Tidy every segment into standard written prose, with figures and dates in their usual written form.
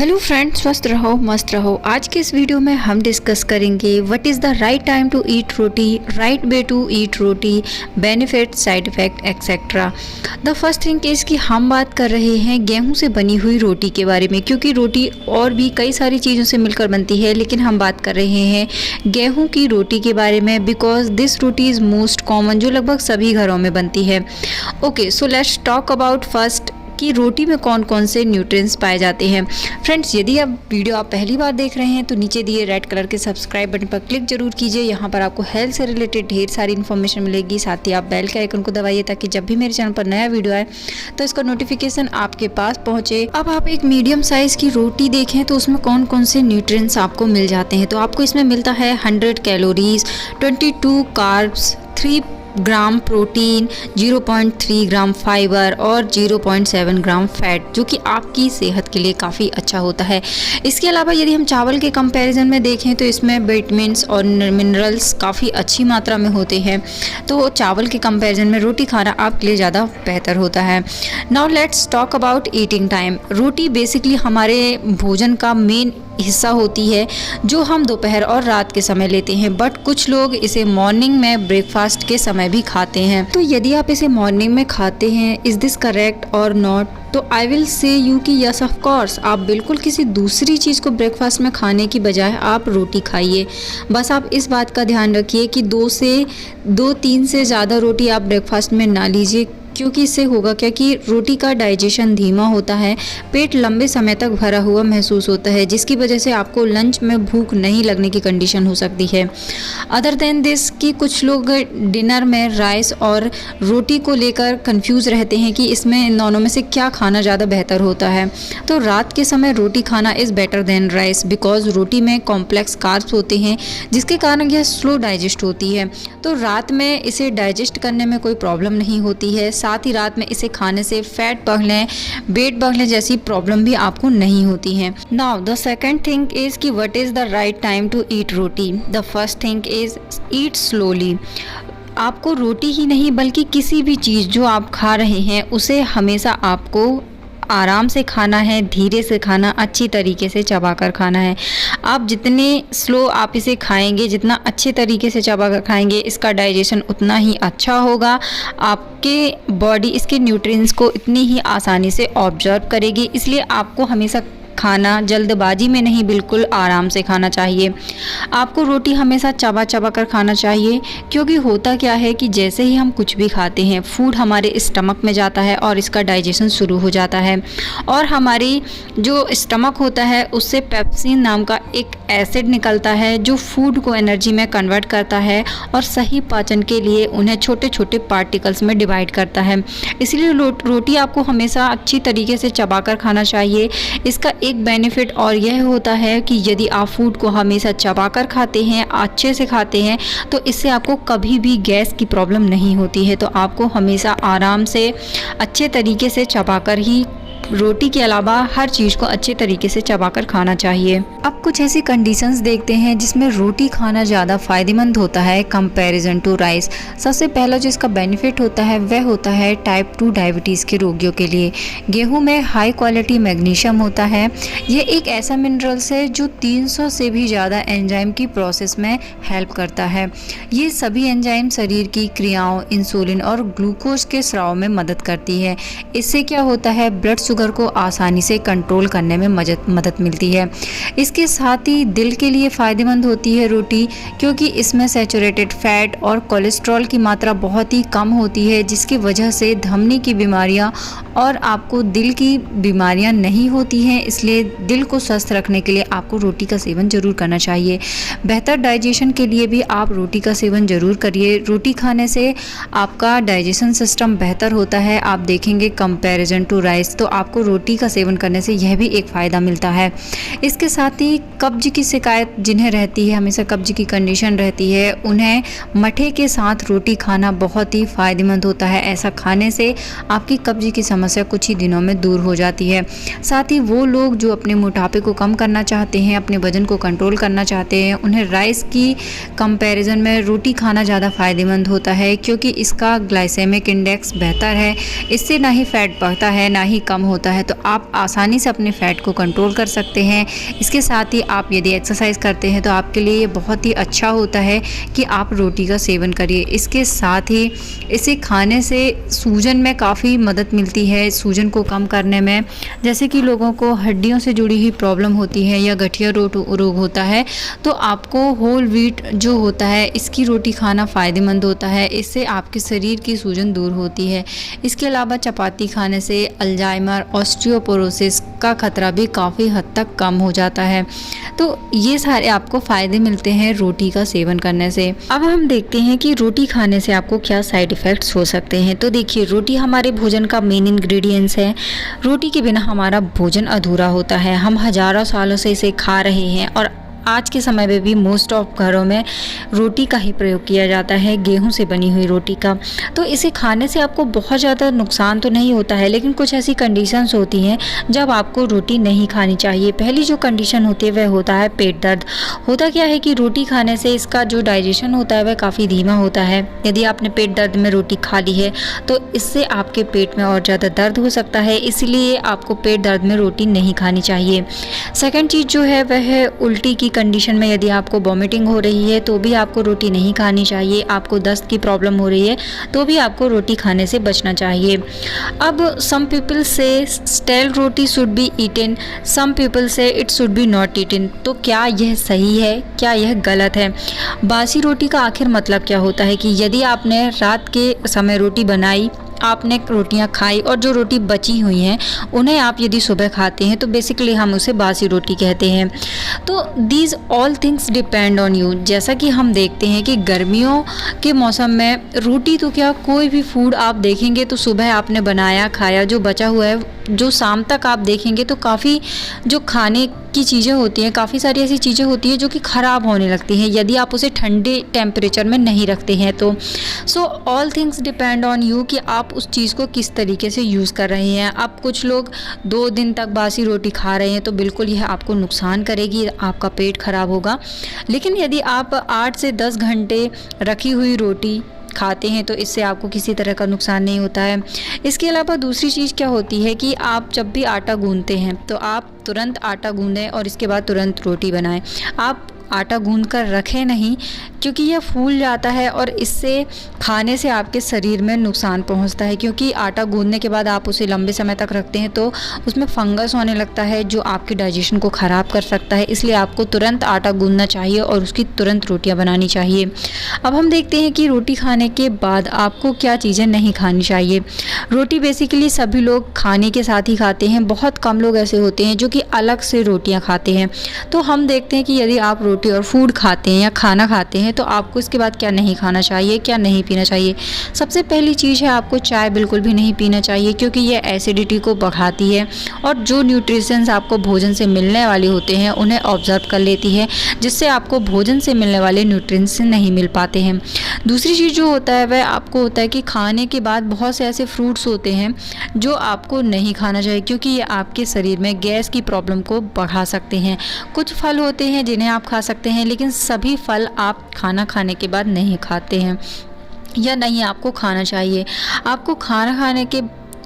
Hello friends, स्वस्थ रहो मस्त रहो। आज के इस वीडियो में हम डिस्कस करेंगे what is the right time to eat roti, right way to eat roti, benefit, side effect etcetera. The first thing is कि हम बात कर रहे हैं गेहूं से बनी हुई रोटी के बारे में, क्योंकि रोटी और भी कई सारी चीज़ों से मिलकर बनती है, लेकिन हम बात कर रहे हैं गेहूँ की रोटी के बारे में because this roti is most common, जो लगभग सभी घरों में बनती है। Okay, so let's talk about first कि रोटी में कौन कौन से न्यूट्रिएंट्स पाए जाते हैं। फ्रेंड्स, यदि आप पहली बार देख रहे हैं तो नीचे दिए रेड कलर के सब्सक्राइब बटन पर क्लिक जरूर कीजिए। यहाँ पर आपको हेल्थ से रिलेटेड ढेर सारी इन्फॉर्मेशन मिलेगी। साथ ही आप बेल के आइकन को दबाइए ताकि जब भी मेरे चैनल पर नया वीडियो आए तो इसका नोटिफिकेशन आपके पास पहुँचे। अब आप एक मीडियम साइज़ की रोटी देखें तो उसमें कौन कौन से न्यूट्रिएंट्स आपको मिल जाते हैं। तो आपको इसमें मिलता है 100 कैलोरीज, 22 कार्ब्स, 3 ग्राम प्रोटीन, 0.3 ग्राम फाइबर और 0.7 ग्राम फैट, जो कि आपकी सेहत के लिए काफ़ी अच्छा होता है। इसके अलावा यदि हम चावल के कंपैरिजन में देखें तो इसमें विटामिन्स और मिनरल्स काफ़ी अच्छी मात्रा में होते हैं, तो चावल के कंपैरिजन में रोटी खाना आपके लिए ज़्यादा बेहतर होता है। Now let's talk about eating time. Roti basically हमारे भोजन का मेन हिस्सा होती है जो हम दोपहर और रात के समय लेते हैं, बट कुछ लोग इसे मॉर्निंग में ब्रेकफास्ट के समय भी खाते हैं। तो यदि आप इसे मॉर्निंग में खाते हैं, इज दिस करेक्ट और नॉट? तो आई विल से यू कि यस ऑफ कोर्स। आप बिल्कुल किसी दूसरी चीज़ को ब्रेकफास्ट में खाने की बजाय आप रोटी खाइए। बस आप इस बात का ध्यान रखिए कि 2-3 से ज़्यादा रोटी आप ब्रेकफास्ट में ना लीजिए, क्योंकि इससे होगा क्या कि रोटी का डाइजेशन धीमा होता है, पेट लंबे समय तक भरा हुआ महसूस होता है, जिसकी वजह से आपको लंच में भूख नहीं लगने की कंडीशन हो सकती है। अदर देन दिस कि कुछ लोग डिनर में राइस और रोटी को लेकर कंफ्यूज रहते हैं कि इसमें इन दोनों में से क्या खाना ज़्यादा बेहतर होता है। तो रात के समय रोटी खाना is better than rice because रोटी में कॉम्प्लेक्स कार्ब्स होते हैं, जिसके कारण यह स्लो डाइजेस्ट होती है। तो रात में इसे डाइजेस्ट करने में कोई प्रॉब्लम नहीं होती है। साथ ही रात में इसे खाने से फैट बढ़ने, वेट बढ़ने जैसी प्रॉब्लम भी आपको नहीं होती है। Now the second thing is कि what is the right time to eat roti. The first thing is eat slowly. आपको रोटी ही नहीं बल्कि किसी भी चीज़ जो आप खा रहे हैं उसे हमेशा आपको आराम से खाना है, धीरे से खाना, अच्छी तरीके से चबाकर खाना है। आप जितने स्लो आप इसे खाएंगे, जितना अच्छे तरीके से चबाकर खाएंगे, इसका डाइजेशन उतना ही अच्छा होगा। आपके बॉडी इसके न्यूट्रिएंट्स को इतनी ही आसानी से ऑब्जर्व करेगी। इसलिए आपको हमेशा खाना जल्दबाजी में नहीं, बिल्कुल आराम से खाना चाहिए। आपको रोटी हमेशा चबा चबा कर खाना चाहिए, क्योंकि होता क्या है कि जैसे ही हम कुछ भी खाते हैं, फूड हमारे स्टमक में जाता है और इसका डाइजेशन शुरू हो जाता है, और हमारी जो स्टमक होता है उससे पेप्सिन नाम का एक एसिड निकलता है जो फूड को एनर्जी में कन्वर्ट करता है और सही पाचन के लिए उन्हें छोटे छोटे पार्टिकल्स में डिवाइड करता है। इसलिए रोटी आपको हमेशा अच्छी तरीके से चबाकर खाना चाहिए। इसका एक बेनिफिट और यह होता है कि यदि आप फूड को हमेशा चबाकर खाते हैं, अच्छे से खाते हैं, तो इससे आपको कभी भी गैस की प्रॉब्लम नहीं होती है। तो आपको हमेशा आराम से अच्छे तरीके से चबाकर ही रोटी के अलावा हर चीज़ को अच्छे तरीके से चबाकर खाना चाहिए। अब कुछ ऐसी कंडीशंस देखते हैं जिसमें रोटी खाना ज़्यादा फायदेमंद होता है कंपैरिजन टू राइस। सबसे पहला जो इसका बेनिफिट होता है वह होता है टाइप 2 डायबिटीज़ के रोगियों के लिए। गेहूं में हाई क्वालिटी मैग्नीशियम होता है। ये एक ऐसा मिनरल्स है जो 300 से भी ज़्यादा एंजाइम की प्रोसेस में हेल्प करता है। ये सभी एंजाइम शरीर की क्रियाओं, इंसुलिन और ग्लूकोज के स्राव में मदद करती है। इससे क्या होता है, ब्लड शुगर को आसानी से कंट्रोल करने में मदद मिलती है। इसके साथ ही दिल के लिए फ़ायदेमंद होती है रोटी, क्योंकि इसमें सैचुरेटेड फैट और कोलेस्ट्रॉल की मात्रा बहुत ही कम होती है, जिसकी वजह से धमनी की बीमारियां और आपको दिल की बीमारियां नहीं होती हैं। इसलिए दिल को स्वस्थ रखने के लिए आपको रोटी का सेवन ज़रूर करना चाहिए। बेहतर डाइजेशन के लिए भी आप रोटी का सेवन ज़रूर करिए। रोटी खाने से आपका डाइजेशन सिस्टम बेहतर होता है। आप देखेंगे कंपैरिजन टू राइस, तो आपको रोटी का सेवन करने से यह भी एक फ़ायदा मिलता है। इसके साथ ही कब्ज की शिकायत जिन्हें रहती है, हमेशा कब्ज की कंडीशन रहती है, उन्हें मठे के साथ रोटी खाना बहुत ही फ़ायदेमंद होता है। ऐसा खाने से आपकी कब्ज की समस्या कुछ ही दिनों में दूर हो जाती है। साथ ही वो लोग जो अपने मोटापे को कम करना चाहते हैं, अपने वजन को कंट्रोल करना चाहते हैं, उन्हें राइस की कंपैरिजन में रोटी खाना ज़्यादा फ़ायदेमंद होता है, क्योंकि इसका ग्लाइसेमिक इंडेक्स बेहतर है। इससे ना ही फैट बढ़ता है ना ही कम होता है तो आप आसानी से अपने फ़ैट को कंट्रोल कर सकते हैं। इसके साथ ही आप यदि एक्सरसाइज करते हैं तो आपके लिए ये बहुत ही अच्छा होता है कि आप रोटी का सेवन करिए। इसके साथ ही इसे खाने से सूजन में काफ़ी मदद मिलती है, सूजन को कम करने में। जैसे कि लोगों को हड्डियों से जुड़ी हुई प्रॉब्लम होती है या गठिया रोग होता है तो आपको होल व्हीट जो होता है इसकी रोटी खाना फ़ायदेमंद होता है। इससे आपके शरीर की सूजन दूर होती है। इसके अलावा चपाती खाने से अल्जाइमर, ऑस्टियोपोरोसिस का खतरा भी काफ़ी हद तक कम हो जाता है। तो ये सारे आपको फ़ायदे मिलते हैं रोटी का सेवन करने से। अब हम देखते हैं कि रोटी खाने से आपको क्या साइड इफ़ेक्ट्स हो सकते हैं। तो देखिए, रोटी हमारे भोजन का मेन इंग्रेडिएंट्स है। रोटी के बिना हमारा भोजन अधूरा होता है। हम हज़ारों सालों से इसे खा रहे हैं और आज के समय में भी मोस्ट ऑफ घरों में रोटी का ही प्रयोग किया जाता है, गेहूं से बनी हुई रोटी का। तो इसे खाने से आपको बहुत ज़्यादा नुकसान तो नहीं होता है, लेकिन कुछ ऐसी कंडीशंस होती हैं जब आपको रोटी नहीं खानी चाहिए। पहली जो कंडीशन होती है वह होता है पेट दर्द। होता क्या है कि रोटी खाने से इसका जो डाइजेशन होता है वह काफ़ी धीमा होता है। यदि आपने पेट दर्द में रोटी खा ली है तो इससे आपके पेट में और ज़्यादा दर्द हो सकता है, इसलिए आपको पेट दर्द में रोटी नहीं खानी चाहिए। सेकेंड चीज़ जो है वह है उल्टी की कंडीशन में। यदि आपको वॉमिटिंग हो रही है तो भी आपको रोटी नहीं खानी चाहिए। आपको दस्त की प्रॉब्लम हो रही है तो भी आपको रोटी खाने से बचना चाहिए। अब some people say stale roti should be eaten, some people say it should be not eaten. तो क्या यह सही है, क्या यह गलत है? बासी रोटी का आखिर मतलब क्या होता है कि यदि आपने रात के समय रोटी बनाई, आपने रोटियां खाई और जो रोटी बची हुई हैं उन्हें आप यदि सुबह खाते हैं तो बेसिकली हम उसे बासी रोटी कहते हैं। तो these all things depend on you. जैसा कि हम देखते हैं कि गर्मियों के मौसम में रोटी तो क्या, कोई भी फूड आप देखेंगे तो सुबह आपने बनाया खाया, जो बचा हुआ है जो शाम तक आप देखेंगे तो काफ़ी जो खाने की चीज़ें होती हैं, काफ़ी सारी ऐसी चीज़ें होती हैं जो कि ख़राब होने लगती हैं यदि आप उसे ठंडे टेम्परेचर में नहीं रखते हैं तो। So all things depend on you कि आप उस चीज़ को किस तरीके से यूज़ कर रहे हैं। अब कुछ लोग 2 दिन तक बासी रोटी खा रहे हैं तो बिल्कुल यह आपको नुकसान करेगी, आपका पेट खराब होगा। लेकिन यदि आप 8 से 10 घंटे रखी हुई रोटी खाते हैं तो इससे आपको किसी तरह का नुकसान नहीं होता है। इसके अलावा दूसरी चीज़ क्या होती है कि आप जब भी आटा गूंथते हैं तो आप तुरंत आटा गूंदें और इसके बाद तुरंत रोटी बनाएं। आप आटा गूंद कर रखें नहीं, क्योंकि यह फूल जाता है और इससे खाने से आपके शरीर में नुकसान पहुंचता है। क्योंकि आटा गूंदने के बाद आप उसे लंबे समय तक रखते हैं तो उसमें फंगस होने लगता है जो आपके डाइजेशन को ख़राब कर सकता है। इसलिए आपको तुरंत आटा गूंदना चाहिए और उसकी तुरंत रोटियां बनानी चाहिए। अब हम देखते हैं कि रोटी खाने के बाद आपको क्या चीज़ें नहीं खानी चाहिए। रोटी बेसिकली सभी लोग खाने के साथ ही खाते हैं। बहुत कम लोग ऐसे होते हैं जो कि अलग से रोटियाँ खाते हैं। तो हम देखते हैं कि यदि आप रोटी और फूड खाते हैं या खाना खाते हैं तो आपको इसके बाद क्या नहीं खाना चाहिए, क्या नहीं पीना चाहिए। सबसे पहली चीज़ है आपको चाय बिल्कुल भी नहीं पीना चाहिए, क्योंकि यह एसिडिटी को बढ़ाती है और जो न्यूट्रिशंस आपको भोजन से मिलने वाले होते हैं उन्हें ऑब्जर्व कर लेती है, जिससे आपको भोजन से मिलने वाले न्यूट्रिएंट्स नहीं मिल पाते हैं। दूसरी चीज़ जो होता है वह आपको होता है कि खाने के बाद बहुत से ऐसे फ्रूट्स होते हैं जो आपको नहीं खाना चाहिए, क्योंकि ये आपके शरीर में गैस की प्रॉब्लम को बढ़ा सकते हैं। कुछ फल होते हैं जिन्हें आप खा सकते हैं, लेकिन सभी फल आप खाना खाने के बाद नहीं खाते हैं या नहीं आपको खाना चाहिए। आपको खाना खाने के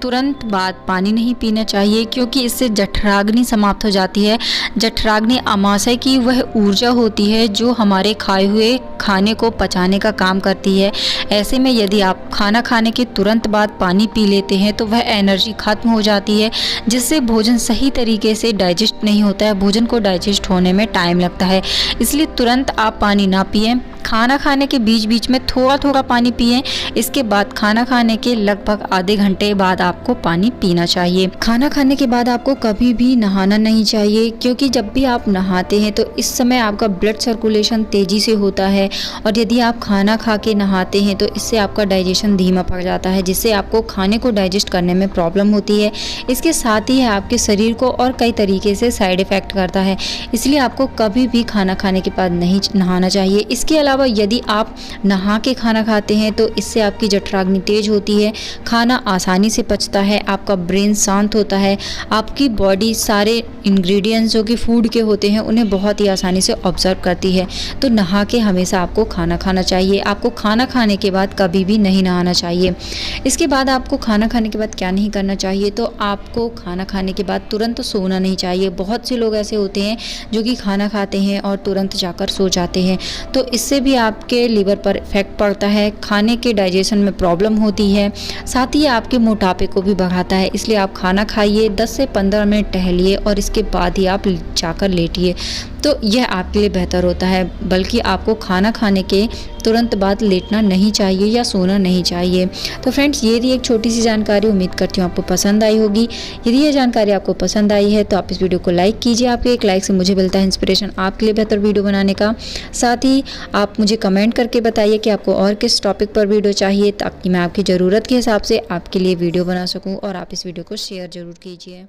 तुरंत बाद पानी नहीं पीना चाहिए, क्योंकि इससे जठराग्नि समाप्त हो जाती है। जठराग्नि अमाशय की वह ऊर्जा होती है जो हमारे खाए हुए खाने को पचाने का काम करती है। ऐसे में यदि आप खाना खाने के तुरंत बाद पानी पी लेते हैं तो वह एनर्जी खत्म हो जाती है, जिससे भोजन सही तरीके से डाइजेस्ट नहीं होता है। भोजन को डाइजेस्ट होने में टाइम लगता है, इसलिए तुरंत आप पानी ना पिएं। खाना खाने के बीच बीच में थोड़ा थोड़ा पानी पिएं। इसके बाद खाना खाने के लगभग आधे घंटे बाद आपको पानी पीना चाहिए। खाना खाने के बाद आपको कभी भी नहाना नहीं चाहिए, क्योंकि जब भी आप नहाते हैं तो इस समय आपका ब्लड सर्कुलेशन तेज़ी से होता है, और यदि आप खाना खा के नहाते हैं तो इससे आपका डाइजेशन धीमा पड़ जाता है, जिससे आपको खाने को डाइजेस्ट करने में प्रॉब्लम होती है। इसके साथ ही आपके शरीर को और कई तरीके से साइड इफ़ेक्ट करता है, इसलिए आपको कभी भी खाना खाने के बाद नहीं नहाना चाहिए। इसके अलावा अलावा यदि आप नहा के खाना खाते हैं तो इससे आपकी जठराग्नि तेज होती है, खाना आसानी से पचता है, आपका ब्रेन शांत होता है, आपकी बॉडी सारे इंग्रेडिएंट्स जो कि फूड के होते हैं उन्हें बहुत ही आसानी से ऑब्जर्व करती है। तो नहा के हमेशा आपको खाना खाना चाहिए। आपको खाना खाने के बाद कभी भी नहीं नहाना चाहिए। इसके बाद आपको खाना खाने के बाद क्या नहीं करना चाहिए, तो आपको खाना खाने के बाद तुरंत सोना नहीं चाहिए। बहुत से लोग ऐसे होते हैं जो कि खाना खाते हैं और तुरंत जाकर सो जाते हैं, तो इससे भी आपके लिवर पर इफेक्ट पड़ता है, खाने के डाइजेशन में प्रॉब्लम होती है, साथ ही आपके मोटापे को भी बढ़ाता है। इसलिए आप खाना खाइए, 10 से 15 मिनट टहलिए और इसके बाद ही आप जाकर लेटिए, तो यह आपके लिए बेहतर होता है। बल्कि आपको खाना खाने के तुरंत बाद लेटना नहीं चाहिए या सोना नहीं चाहिए। तो फ्रेंड्स, ये थी एक छोटी सी जानकारी, उम्मीद करती हूँ आपको पसंद आई होगी। यदि ये जानकारी आपको पसंद आई है तो आप इस वीडियो को लाइक कीजिए। आपके एक लाइक से मुझे मिलता है इंस्पिरेशन आपके लिए बेहतर वीडियो बनाने का। साथ ही आप मुझे कमेंट करके बताइए कि आपको और किस टॉपिक पर वीडियो चाहिए, ताकि मैं आपकी ज़रूरत के हिसाब से आपके लिए वीडियो बना सकूँ, और आप इस वीडियो को शेयर ज़रूर कीजिए।